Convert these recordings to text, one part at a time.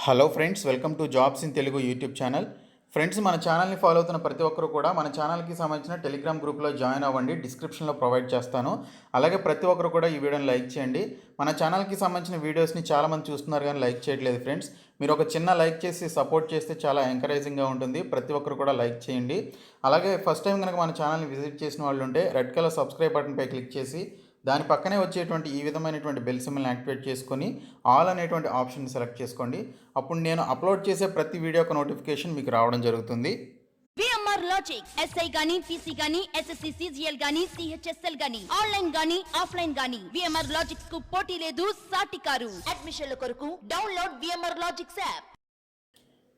Hello friends, welcome to jobs in Telugu YouTube channel. Friends, మన ఛానల్ని follow అవుతున్న ప్రతి ఒక్కరు కూడా మన ఛానల్కి సంబంధించిన టెలిగ్రామ్ గ్రూప్లో జాయిన్ అవ్వండి. డిస్క్రిప్షన్లో ప్రొవైడ్ చేస్తాను. అలాగే ప్రతి ఒక్కరు కూడా ఈ వీడియోని లైక్ చేయండి. మన ఛానల్కి సంబంధించిన వీడియోస్ని చాలామంది చూస్తున్నారు కానీ లైక్ చేయట్లేదు ఫ్రెండ్స్. మీరు ఒక చిన్న లైక్ చేసి సపోర్ట్ చేస్తే చాలా ఎంకరేజింగ్గా ఉంటుంది. ప్రతి ఒక్కరు కూడా లైక్ చేయండి. అలాగే ఫస్ట్ టైం కనుక మన ఛానల్ని విజిట్ చేసిన వాళ్ళు ఉంటే రెడ్ కలర్ సబ్స్క్రైబ్ బటన్పై క్లిక్ చేసి దాని పక్కనే వచ్చేటువంటి ఈ విధమైనటువంటి బెల్ సింబల్ని యాక్టివేట్ చేసుకొని ఆల్ అనేటువంటి ఆప్షన్ని సెలెక్ట్ చేసుకోండి. అప్పుడు నేను అప్లోడ్ చేసే ప్రతి వీడియో యొక్క నోటిఫికేషన్ మీకు రావడం జరుగుతుంది. VMR Logic SI గాని PC గాని SSC CGL గాని CHSL గాని ఆన్లైన్ గాని ఆఫ్లైన్ గాని VMR Logic కు పోటీ లేదు, సాటి కారు. అడ్మిషన్ల కొరకు download VMR Logic app.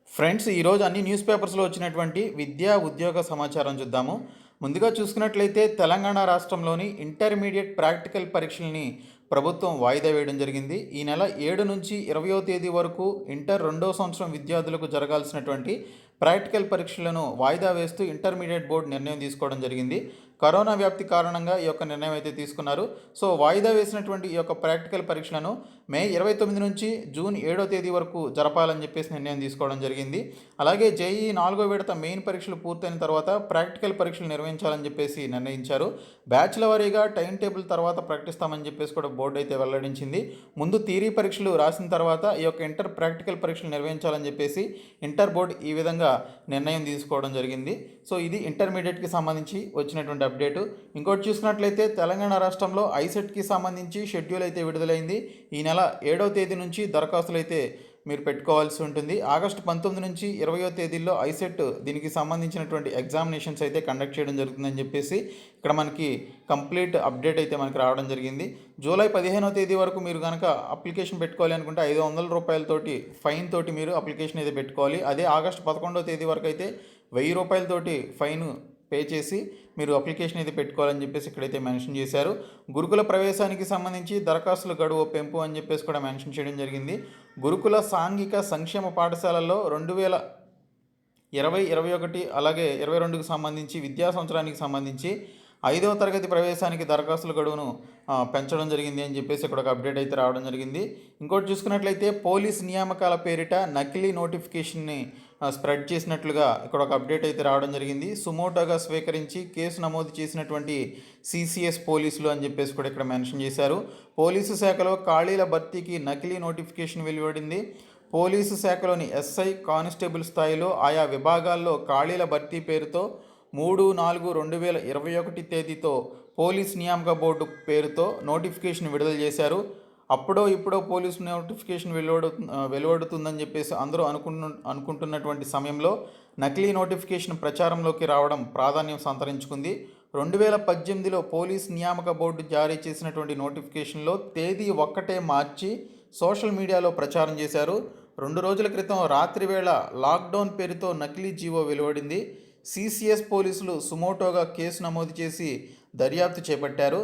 Friends, ఈరోజు అన్ని న్యూస్ పేపర్స్లో వచ్చినటువంటి విద్యా ఉద్యోగ సమాచారం చూద్దాము. ముందుగా చూసుకున్నట్లయితే తెలంగాణ రాష్ట్రంలోని ఇంటర్మీడియట్ ప్రాక్టికల్ పరీక్షల్ని ప్రభుత్వం వాయిదా వేయడం జరిగింది. ఈ నెల 7 నుంచి 20వ తేదీ వరకు ఇంటర్ 2వ సంవత్సరం విద్యార్థులకు జరగాల్సినటువంటి ప్రాక్టికల్ పరీక్షలను వాయిదా వేస్తూ ఇంటర్మీడియట్ బోర్డు నిర్ణయం తీసుకోవడం జరిగింది. కరోనా వ్యాప్తి కారణంగా ఈ యొక్క నిర్ణయం అయితే తీసుకున్నారు. సో వాయిదా వేసినటువంటి ఈ యొక్క ప్రాక్టికల్ పరీక్షలను మే 29 నుంచి జూన్ 7వ తేదీ వరకు జరపాలని చెప్పేసి నిర్ణయం తీసుకోవడం జరిగింది. అలాగే జేఈ 4వ విడత మెయిన్ పరీక్షలు పూర్తయిన తర్వాత ప్రాక్టికల్ పరీక్షలు నిర్వహించాలని చెప్పేసి నిర్ణయించారు. బ్యాచ్ల వారీగా టైం టేబుల్ తర్వాత ప్రకటిస్తామని చెప్పేసి కూడా బోర్డు అయితే వెల్లడించింది. ముందు థియరీ పరీక్షలు రాసిన తర్వాత ఈ యొక్క ఇంటర్ ప్రాక్టికల్ పరీక్షలు నిర్వహించాలని చెప్పేసి ఇంటర్ బోర్డు ఈ విధంగా నిర్ణయం తీసుకోవడం జరిగింది. సో ఇది ఇంటర్మీడియట్కి సంబంధించి వచ్చినటువంటి అప్డేటు. ఇంకోటి చూసుకున్నట్లయితే తెలంగాణ రాష్ట్రంలో ఐసెట్కి సంబంధించి షెడ్యూల్ అయితే విడుదలైంది. ఈ నెల 7వ తేదీ నుంచి దరఖాస్తులు అయితే మీరు పెట్టుకోవాల్సి ఉంటుంది. ఆగస్టు 19 నుంచి 20వ తేదీల్లో ఐసెట్ దీనికి సంబంధించినటువంటి ఎగ్జామినేషన్స్ అయితే కండక్ట్ చేయడం జరుగుతుందని చెప్పేసి ఇక్కడ మనకి కంప్లీట్ అప్డేట్ అయితే మనకి రావడం జరిగింది. జూలై 15వ తేదీ వరకు మీరు కనుక అప్లికేషన్ పెట్టుకోవాలి అనుకుంటే 500 రూపాయలతోటి ఫైన్ తోటి మీరు అప్లికేషన్ అయితే పెట్టుకోవాలి. అదే ఆగస్టు 11వ తేదీ వరకు అయితే 1000 రూపాయలతోటి ఫైన్ పే చేసి మీరు అప్లికేషన్ అయితే పెట్టుకోవాలని చెప్పేసి ఇక్కడైతే మెన్షన్ చేశారు. గురుకుల ప్రవేశానికి సంబంధించి దరఖాస్తుల గడువు పెంపు అని చెప్పేసి కూడా మెన్షన్ చేయడం జరిగింది. గురుకుల సాంఘిక సంక్షేమ పాఠశాలల్లో 2020, 2021 అలాగే 2022కు సంబంధించి విద్యా సంవత్సరానికి సంబంధించి 5వ తరగతి ప్రవేశానికి దరఖాస్తుల గడువును పెంచడం జరిగింది అని చెప్పేసి ఇక్కడ ఒక అప్డేట్ అయితే రావడం జరిగింది. ఇంకోటి చూసుకున్నట్లయితే పోలీస్ నియామకాల పేరిట నకిలీ నోటిఫికేషన్ని స్ప్రెడ్ చేసినట్లుగా ఇక్కడ ఒక అప్డేట్ అయితే రావడం జరిగింది. సుమోటోగా స్వీకరించి కేసు నమోదు చేసినటువంటి సిసిఎస్ పోలీసులు అని చెప్పేసి కూడా ఇక్కడ మెన్షన్ చేశారు. పోలీసు శాఖలో ఖాళీల భర్తీకి నకిలీ నోటిఫికేషన్ వెలువడింది. పోలీసు శాఖలోని ఎస్ఐ, కానిస్టేబుల్ స్థాయిలో ఆయా విభాగాల్లో ఖాళీల భర్తీ పేరుతో 3/4/2021 తేదీతో పోలీస్ నియామక బోర్డు పేరుతో నోటిఫికేషన్ విడుదల చేశారు. అప్పుడో ఇప్పుడో పోలీసు నోటిఫికేషన్ వెలువడుతుందని చెప్పేసి అందరూ అనుకుంటున్నటువంటి సమయంలో నకిలీ నోటిఫికేషన్ ప్రచారంలోకి రావడం ప్రాధాన్యం సంతరించుకుంది. 2018లో పోలీస్ నియామక బోర్డు జారీ చేసినటువంటి నోటిఫికేషన్లో తేదీ ఒక్కటే మార్చి సోషల్ మీడియాలో ప్రచారం చేశారు. 2 రోజుల క్రితం రాత్రి వేళ లాక్డౌన్ పేరుతో నకిలీ జీవో వెలువడింది. సిసిఎస్ పోలీసులు సుమోటోగా కేసు నమోదు చేసి దర్యాప్తు చేపట్టారు.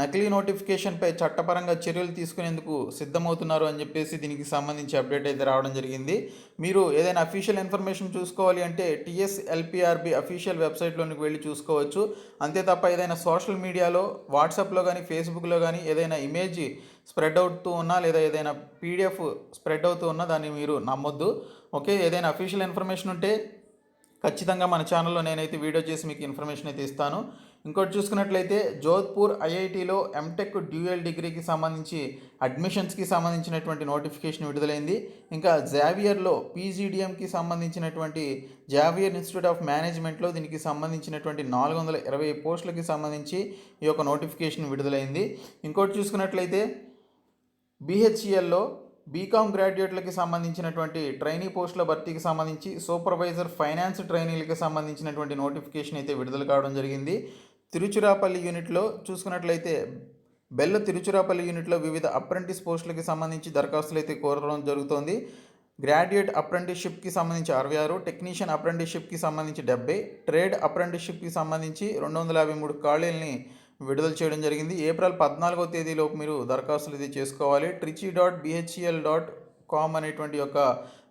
నకిలీ నోటిఫికేషన్పై చట్టపరంగా చర్యలు తీసుకునేందుకు సిద్ధమవుతున్నారు అని చెప్పేసి దీనికి సంబంధించి అప్డేట్ అయితే రావడం జరిగింది. మీరు ఏదైనా అఫీషియల్ ఇన్ఫర్మేషన్ చూసుకోవాలి అంటే TSLPRB అఫీషియల్ వెబ్సైట్లోనికి వెళ్ళి చూసుకోవచ్చు. అంతే తప్ప ఏదైనా సోషల్ మీడియాలో వాట్సాప్లో కానీ ఫేస్బుక్లో కానీ ఏదైనా ఇమేజ్ స్ప్రెడ్ అవుతూ ఉన్నా లేదా ఏదైనా PDF స్ప్రెడ్ అవుతూ ఉన్నా దాన్ని మీరు నమ్మొద్దు. ఓకే, ఏదైనా అఫీషియల్ ఇన్ఫర్మేషన్ ఉంటే ఖచ్చితంగా మన ఛానల్లో నేనైతే వీడియో చేసి మీకు ఇన్ఫర్మేషన్ అయితే ఇస్తాను. ఇంకోటి చూసుకున్నట్లయితే జోధ్పూర్ ఐఐటిలో ఎంటెక్ డ్యూయల్ డిగ్రీకి సంబంధించి అడ్మిషన్స్కి సంబంధించినటువంటి నోటిఫికేషన్ విడుదలైంది. ఇంకా జావియర్లో PGDMకి సంబంధించినటువంటి జావియర్ ఇన్స్టిట్యూట్ ఆఫ్ మేనేజ్మెంట్లో దీనికి సంబంధించినటువంటి 420 పోస్టులకి సంబంధించి ఈ యొక్క నోటిఫికేషన్ విడుదలైంది. ఇంకోటి చూసుకున్నట్లయితే BHELలో బీకామ్ గ్రాడ్యుయేట్లకి సంబంధించినటువంటి ట్రైనీ పోస్టుల భర్తీకి సంబంధించి సూపర్వైజర్ ఫైనాన్స్ ట్రైనీలకు సంబంధించినటువంటి నోటిఫికేషన్ అయితే విడుదల కావడం జరిగింది. తిరుచిరాపల్లి యూనిట్లో చూసుకున్నట్లయితే తిరుచిరాపల్లి యూనిట్లో వివిధ అప్రెంటిస్ పోస్టులకి సంబంధించి దరఖాస్తులు అయితే కోరడం జరుగుతోంది. గ్రాడ్యుయేట్ అప్రెంటిస్షిప్కి సంబంధించి 66, టెక్నీషియన్ అప్రెంటిస్షిప్కి సంబంధించి 70, ట్రేడ్ అప్రెంటిస్షిప్కి సంబంధించి 253 ఖాళీలని విడుదల చేయడం జరిగింది. ఏప్రిల్ 14వ తేదీలోపు మీరు దరఖాస్తులు ఇది చేసుకోవాలి. trichy.bhel.com అనేటువంటి యొక్క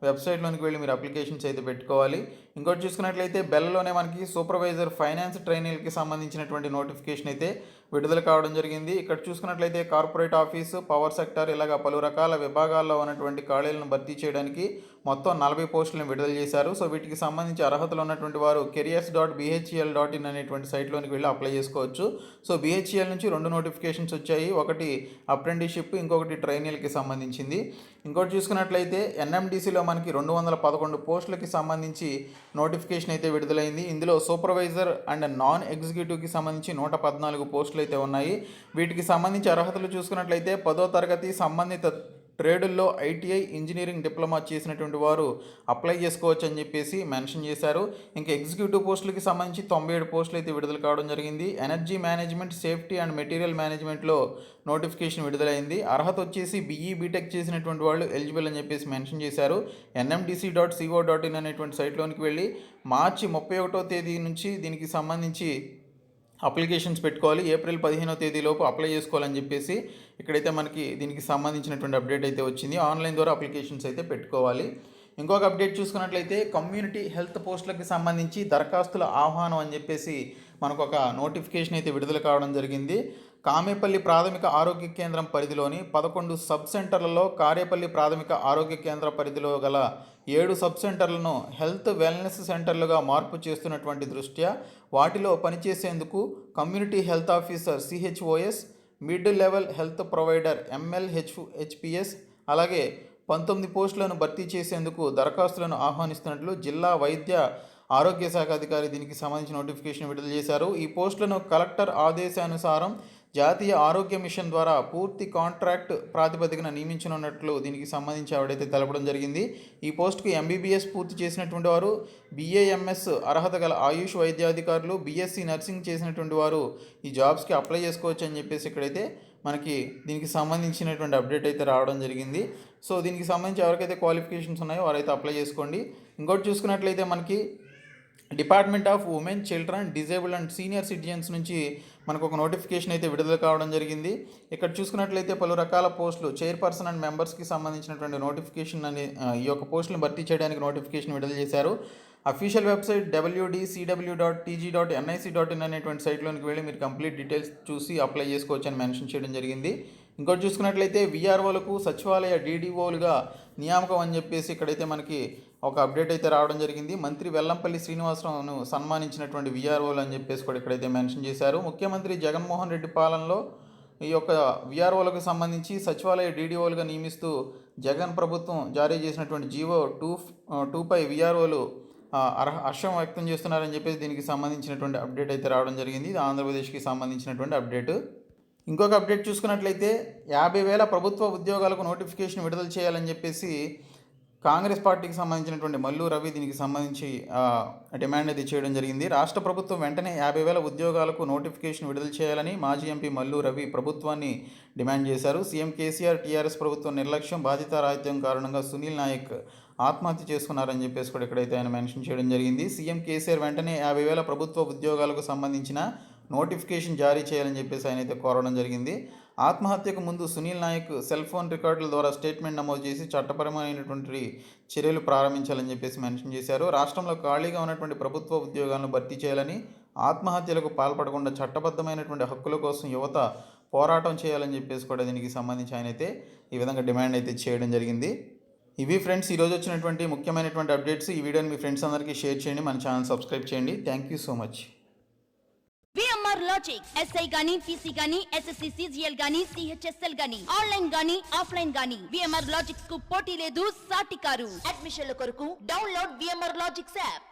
వెబ్సైట్లోనికి వెళ్ళి మీరు అప్లికేషన్స్ అయితే పెట్టుకోవాలి. ఇంకోటి చూసుకున్నట్లయితే బెల్లోనే మనకి సూపర్వైజర్ ఫైనాన్స్ ట్రైనీలకి సంబంధించినటువంటి నోటిఫికేషన్ అయితే విడుదల కావడం జరిగింది. ఇక్కడ చూసుకున్నట్లయితే కార్పొరేట్ ఆఫీసు, పవర్ సెక్టర్ ఇలాగ పలు రకాల విభాగాల్లో ఉన్నటువంటి ఖాళీలను భర్తీ చేయడానికి మొత్తం 40 పోస్టులను విడుదల చేశారు. సో వీటికి సంబంధించి అర్హతలు ఉన్నటువంటి వారు careers.bhel.in అనేటువంటి సైట్లోనికి వెళ్ళి అప్లై చేసుకోవచ్చు. సో BHEL నుంచి 2 నోటిఫికేషన్స్ వచ్చాయి. ఒకటి అప్రెంటిస్షిప్, ఇంకొకటి ట్రైనీలకి సంబంధించింది. ఇంకోటి చూసుకున్నట్లయితే NMDCలో మనకి 211 పోస్టులకి సంబంధించి నోటిఫికేషన్ అయితే విడుదలైంది. ఇందులో సూపర్వైజర్ అండ్ నాన్ ఎగ్జిక్యూటివ్కి సంబంధించి 114 పోస్టులు అయితే ఉన్నాయి. వీటికి సంబంధించి అర్హతలు చూసుకున్నట్లయితే 10వ తరగతి సంబంధిత ట్రేడుల్లో ITI ఇంజనీరింగ్ డిప్లొమా చేసినటువంటి వారు అప్లై చేసుకోవచ్చు అని చెప్పేసి మెన్షన్ చేశారు. ఇంకా ఎగ్జిక్యూటివ్ పోస్టులకి సంబంధించి 97 పోస్టులు అయితే విడుదల కావడం జరిగింది. Energy management, safety and material మేనేజ్మెంట్లో నోటిఫికేషన్ విడుదలైంది. అర్హత వచ్చేసి BE బీటెక్ చేసినటువంటి వాళ్ళు ఎలిజిబుల్ అని చెప్పేసి మెన్షన్ చేశారు. NMDC.co.in అనేటువంటి సైట్లోనికి వెళ్ళి మార్చి 31వ తేదీ నుంచి దీనికి సంబంధించి అప్లికేషన్స్ పెట్టుకోవాలి. ఏప్రిల్ 15వ తేదీలోపు అప్లై చేసుకోవాలని చెప్పేసి ఇక్కడైతే మనకి దీనికి సంబంధించినటువంటి అప్డేట్ అయితే వచ్చింది. ఆన్లైన్ ద్వారా అప్లికేషన్స్ అయితే పెట్టుకోవాలి. ఇంకొక అప్డేట్ చూసుకున్నట్లయితే కమ్యూనిటీ హెల్త్ పోస్టులకి సంబంధించి దరఖాస్తుల ఆహ్వానం అని చెప్పేసి మనకు ఒక నోటిఫికేషన్ అయితే విడుదల కావడం జరిగింది. కామేపల్లి ప్రాథమిక ఆరోగ్య కేంద్రం పరిధిలోని 11 సబ్ సెంటర్లలో కారేపల్లి ప్రాథమిక ఆరోగ్య కేంద్ర పరిధిలో గల 7 సబ్ సెంటర్లను హెల్త్ వెల్నెస్ సెంటర్లుగా మార్పు చేస్తున్నటువంటి దృష్ట్యా వాటిలో పనిచేసేందుకు community health officer CHOS, mid level health provider MLHPS, అలాగే 19 పోస్టులను భర్తీ చేసేందుకు దరఖాస్తులను ఆహ్వానిస్తున్నట్లు జిల్లా వైద్య ఆరోగ్య శాఖ అధికారి దీనికి సంబంధించిన నోటిఫికేషన్ విడుదల చేశారు. ఈ పోస్టులను కలెక్టర్ ఆదేశానుసారం జాతీయ ఆరోగ్య మిషన్ ద్వారా పూర్తి కాంట్రాక్ట్ ప్రాతిపదికన నియమించనున్నట్లు దీనికి సంబంధించి ఆవిడైతే తెలపడం జరిగింది. ఈ పోస్టుకు MBBS పూర్తి చేసినటువంటి వారు, BAMS అర్హత గల ఆయుష్ వైద్యాధికారులు, BSc నర్సింగ్ చేసినటువంటి వారు ఈ జాబ్స్కి అప్లై చేసుకోవచ్చు అని చెప్పేసి ఇక్కడైతే మనకి దీనికి సంబంధించినటువంటి అప్డేట్ అయితే రావడం జరిగింది. సో దీనికి సంబంధించి ఎవరికైతే క్వాలిఫికేషన్స్ ఉన్నాయో వారైతే అప్లై చేసుకోండి. ఇంకోటి చూసుకున్నట్లయితే మనకి department of women, children, disabled and senior citizens నుంచి మనకు ఒక నోటిఫికేషన్ అయితే విడుదల కావడం జరిగింది. ఇక్కడ చూసుకున్నట్లయితే పలు రకాల పోస్టులు చైర్పర్సన్ అండ్ మెంబర్స్కి సంబంధించినటువంటి నోటిఫికేషన్ ఈ యొక్క పోస్టులను భర్తీ చేయడానికి నోటిఫికేషన్ విడుదల చేశారు. అఫీషియల్ వెబ్సైట్ www.cg.nic.in అనేటువంటి సైట్లోనికి వెళ్ళి మీరు కంప్లీట్ డీటెయిల్స్ చూసి అప్లై చేసుకోవచ్చు అని మెన్షన్ చేయడం జరిగింది. ఇంకోటి చూసుకున్నట్లయితే VROలకు సచివాలయ DDOలుగా నియామకం అని చెప్పేసి ఇక్కడైతే మనకి ఒక అప్డేట్ అయితే రావడం జరిగింది. మంత్రి వెల్లంపల్లి శ్రీనివాసరావును సన్మానించినటువంటి VROలు అని చెప్పేసి కూడా ఇక్కడైతే మెన్షన్ చేశారు. ముఖ్యమంత్రి జగన్మోహన్ రెడ్డి పాలనలో ఈ యొక్క VROలకు సంబంధించి సచివాలయ DDOలుగా నియమిస్తూ జగన్ ప్రభుత్వం జారీ చేసినటువంటి జీవో 2పై VROలు హర్షం వ్యక్తం చేస్తున్నారని చెప్పేసి దీనికి సంబంధించినటువంటి అప్డేట్ అయితే రావడం జరిగింది. ఇది ఆంధ్రప్రదేశ్కి సంబంధించినటువంటి అప్డేట్. ఇంకొక అప్డేట్ చూసుకున్నట్లయితే 50,000 ప్రభుత్వ ఉద్యోగాలకు నోటిఫికేషన్ విడుదల చేయాలని చెప్పేసి కాంగ్రెస్ పార్టీకి సంబంధించినటువంటి మల్లు రవి దీనికి సంబంధించి డిమాండ్ అయితే చేయడం జరిగింది. రాష్ట్ర ప్రభుత్వం వెంటనే 50,000 ఉద్యోగాలకు నోటిఫికేషన్ విడుదల చేయాలని మాజీ ఎంపీ మల్లు రవి ప్రభుత్వాన్ని డిమాండ్ చేశారు. సీఎం కేసీఆర్, టీఆర్ఎస్ ప్రభుత్వం నిర్లక్ష్యం, బాధ్యతారాహిత్యం కారణంగా సునీల్ నాయక్ ఆత్మహత్య చేసుకున్నారని చెప్పేసి కూడా ఇక్కడైతే ఆయన మెన్షన్ చేయడం జరిగింది. సీఎం కేసీఆర్ వెంటనే 50,000 ప్రభుత్వ ఉద్యోగాలకు సంబంధించిన నోటిఫికేషన్ జారీ చేయాలని చెప్పేసి ఆయన అయితే కోరడం జరిగింది. ఆత్మహత్యకు ముందు సునీల్ నాయక్ సెల్ ఫోన్ రికార్డుల ద్వారా స్టేట్మెంట్ నమోదు చేసి చట్టపరమైనటువంటి చర్యలు ప్రారంభించాలని చెప్పేసి మెన్షన్ చేశారు. రాష్ట్రంలో ఖాళీగా ఉన్నటువంటి ప్రభుత్వ ఉద్యోగాలను భర్తీ చేయాలని, ఆత్మహత్యలకు పాల్పడకుండా చట్టబద్ధమైనటువంటి హక్కుల కోసం యువత పోరాటం చేయాలని చెప్పేసి కూడా దీనికి సంబంధించి ఆయన అయితే ఈ విధంగా డిమాండ్ అయితే చేయడం జరిగింది. ఇవి ఫ్రెండ్స్ ఈరోజు వచ్చినటువంటి ముఖ్యమైనటువంటి అప్డేట్స్. ఈ వీడియోని మీ ఫ్రెండ్స్ అందరికీ షేర్ చేయండి, మన ఛానల్ సబ్స్క్రైబ్ చేయండి. Thank you so much. VMR Logic SI గాని PC గాని SSC CGL గాని CHSL గాని ఆన్లైన్ గాని ఆఫ్లైన్ గాని VMR Logic కు పోటీ లేదు, సాటి కారు. అడ్మిషన్ల కొరకు డౌన్లోడ్ VMR Logic యాప్.